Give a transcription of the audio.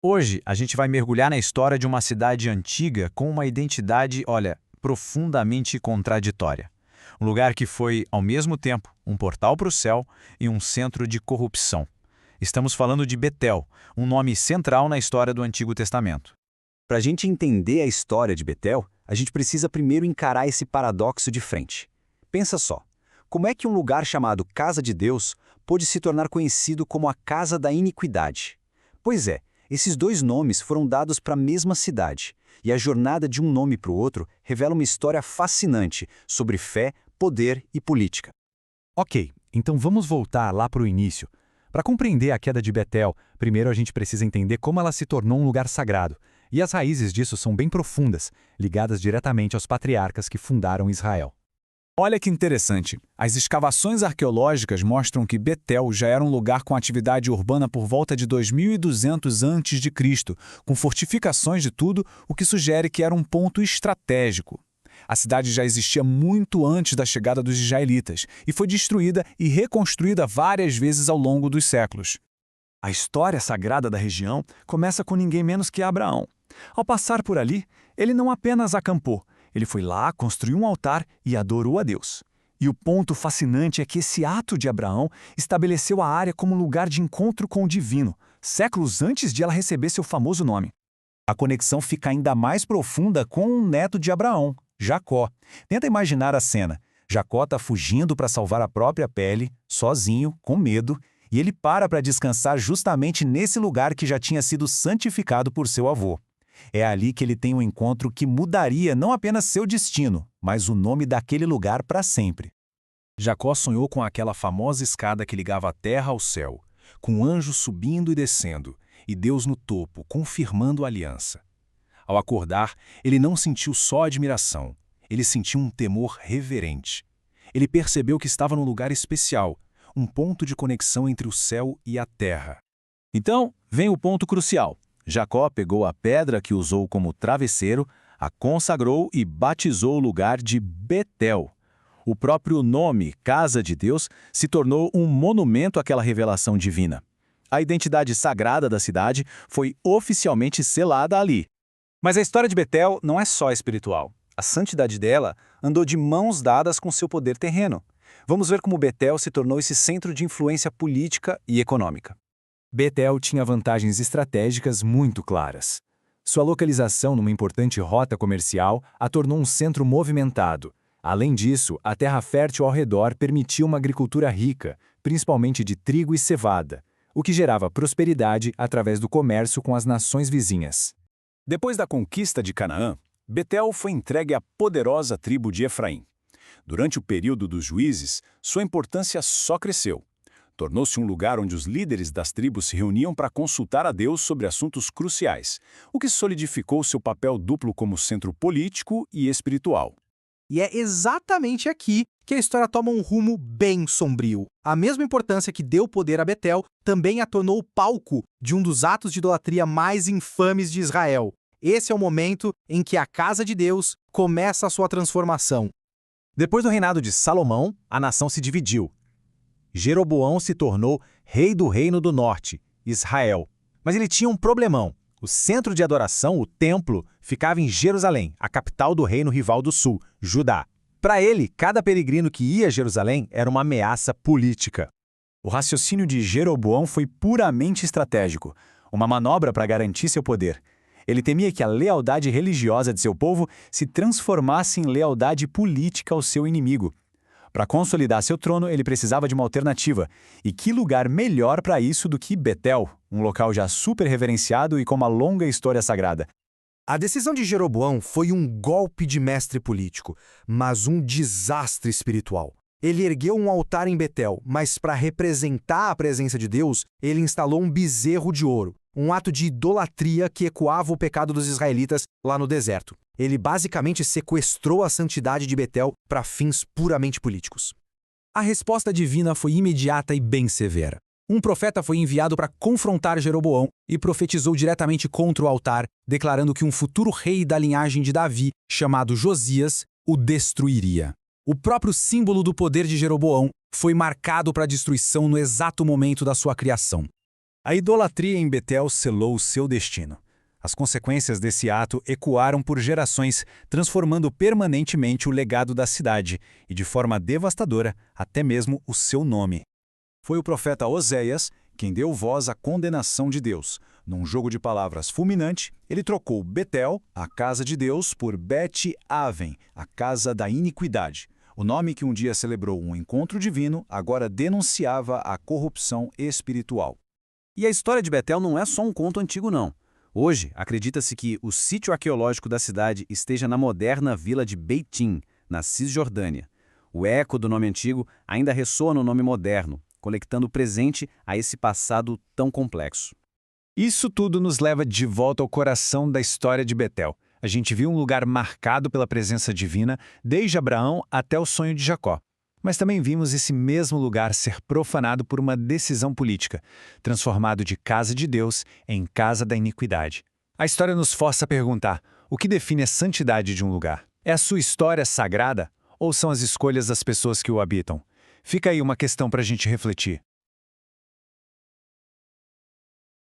Hoje, a gente vai mergulhar na história de uma cidade antiga com uma identidade, olha, profundamente contraditória. Um lugar que foi, ao mesmo tempo, um portal para o céu e um centro de corrupção. Estamos falando de Betel, um nome central na história do Antigo Testamento. Para a gente entender a história de Betel, a gente precisa primeiro encarar esse paradoxo de frente. Pensa só, como é que um lugar chamado Casa de Deus pôde se tornar conhecido como a Casa da Iniquidade? Pois é, esses dois nomes foram dados para a mesma cidade, e a jornada de um nome para o outro revela uma história fascinante sobre fé, poder e política. Ok, então vamos voltar lá para o início. Para compreender a queda de Betel, primeiro a gente precisa entender como ela se tornou um lugar sagrado. E as raízes disso são bem profundas, ligadas diretamente aos patriarcas que fundaram Israel. Olha que interessante, as escavações arqueológicas mostram que Betel já era um lugar com atividade urbana por volta de 2200 a.C., com fortificações de tudo, o que sugere que era um ponto estratégico. A cidade já existia muito antes da chegada dos israelitas e foi destruída e reconstruída várias vezes ao longo dos séculos. A história sagrada da região começa com ninguém menos que Abraão. Ao passar por ali, ele não apenas acampou, ele foi lá, construiu um altar e adorou a Deus. E o ponto fascinante é que esse ato de Abraão estabeleceu a área como lugar de encontro com o divino, séculos antes de ela receber seu famoso nome. A conexão fica ainda mais profunda com um neto de Abraão, Jacó. Tenta imaginar a cena. Jacó está fugindo para salvar a própria pele, sozinho, com medo, e ele para descansar justamente nesse lugar que já tinha sido santificado por seu avô. É ali que ele tem um encontro que mudaria não apenas seu destino, mas o nome daquele lugar para sempre. Jacó sonhou com aquela famosa escada que ligava a terra ao céu, com anjos subindo e descendo, e Deus no topo, confirmando a aliança. Ao acordar, ele não sentiu só admiração, ele sentiu um temor reverente. Ele percebeu que estava num lugar especial, um ponto de conexão entre o céu e a terra. Então, vem o ponto crucial. Jacó pegou a pedra que usou como travesseiro, a consagrou e batizou o lugar de Betel. O próprio nome, Casa de Deus, se tornou um monumento àquela revelação divina. A identidade sagrada da cidade foi oficialmente selada ali. Mas a história de Betel não é só espiritual. A santidade dela andou de mãos dadas com seu poder terreno. Vamos ver como Betel se tornou esse centro de influência política e econômica. Betel tinha vantagens estratégicas muito claras. Sua localização numa importante rota comercial a tornou um centro movimentado. Além disso, a terra fértil ao redor permitia uma agricultura rica, principalmente de trigo e cevada, o que gerava prosperidade através do comércio com as nações vizinhas. Depois da conquista de Canaã, Betel foi entregue à poderosa tribo de Efraim. Durante o período dos juízes, sua importância só cresceu. Tornou-se um lugar onde os líderes das tribos se reuniam para consultar a Deus sobre assuntos cruciais, o que solidificou seu papel duplo como centro político e espiritual. E é exatamente aqui que a história toma um rumo bem sombrio. A mesma importância que deu poder a Betel também a tornou o palco de um dos atos de idolatria mais infames de Israel. Esse é o momento em que a casa de Deus começa a sua transformação. Depois do reinado de Salomão, a nação se dividiu. Jeroboão se tornou rei do Reino do Norte, Israel. Mas ele tinha um problemão. O centro de adoração, o templo, ficava em Jerusalém, a capital do reino rival do sul, Judá. Para ele, cada peregrino que ia a Jerusalém era uma ameaça política. O raciocínio de Jeroboão foi puramente estratégico, uma manobra para garantir seu poder. Ele temia que a lealdade religiosa de seu povo se transformasse em lealdade política ao seu inimigo. Para consolidar seu trono, ele precisava de uma alternativa. E que lugar melhor para isso do que Betel, um local já super reverenciado e com uma longa história sagrada. A decisão de Jeroboão foi um golpe de mestre político, mas um desastre espiritual. Ele ergueu um altar em Betel, mas para representar a presença de Deus, ele instalou um bezerro de ouro, um ato de idolatria que ecoava o pecado dos israelitas lá no deserto. Ele basicamente sequestrou a santidade de Betel para fins puramente políticos. A resposta divina foi imediata e bem severa. Um profeta foi enviado para confrontar Jeroboão e profetizou diretamente contra o altar, declarando que um futuro rei da linhagem de Davi, chamado Josias, o destruiria. O próprio símbolo do poder de Jeroboão foi marcado para a destruição no exato momento da sua criação. A idolatria em Betel selou o seu destino. As consequências desse ato ecoaram por gerações, transformando permanentemente o legado da cidade e, de forma devastadora, até mesmo o seu nome. Foi o profeta Oséias quem deu voz à condenação de Deus. Num jogo de palavras fulminante, ele trocou Betel, a casa de Deus, por Bet-Aven, a casa da iniquidade. O nome que um dia celebrou um encontro divino agora denunciava a corrupção espiritual. E a história de Betel não é só um conto antigo, não. Hoje, acredita-se que o sítio arqueológico da cidade esteja na moderna vila de Beitim, na Cisjordânia. O eco do nome antigo ainda ressoa no nome moderno, conectando o presente a esse passado tão complexo. Isso tudo nos leva de volta ao coração da história de Betel. A gente viu um lugar marcado pela presença divina, desde Abraão até o sonho de Jacó. Mas também vimos esse mesmo lugar ser profanado por uma decisão política, transformado de casa de Deus em casa da iniquidade. A história nos força a perguntar: o que define a santidade de um lugar? É a sua história sagrada ou são as escolhas das pessoas que o habitam? Fica aí uma questão para a gente refletir.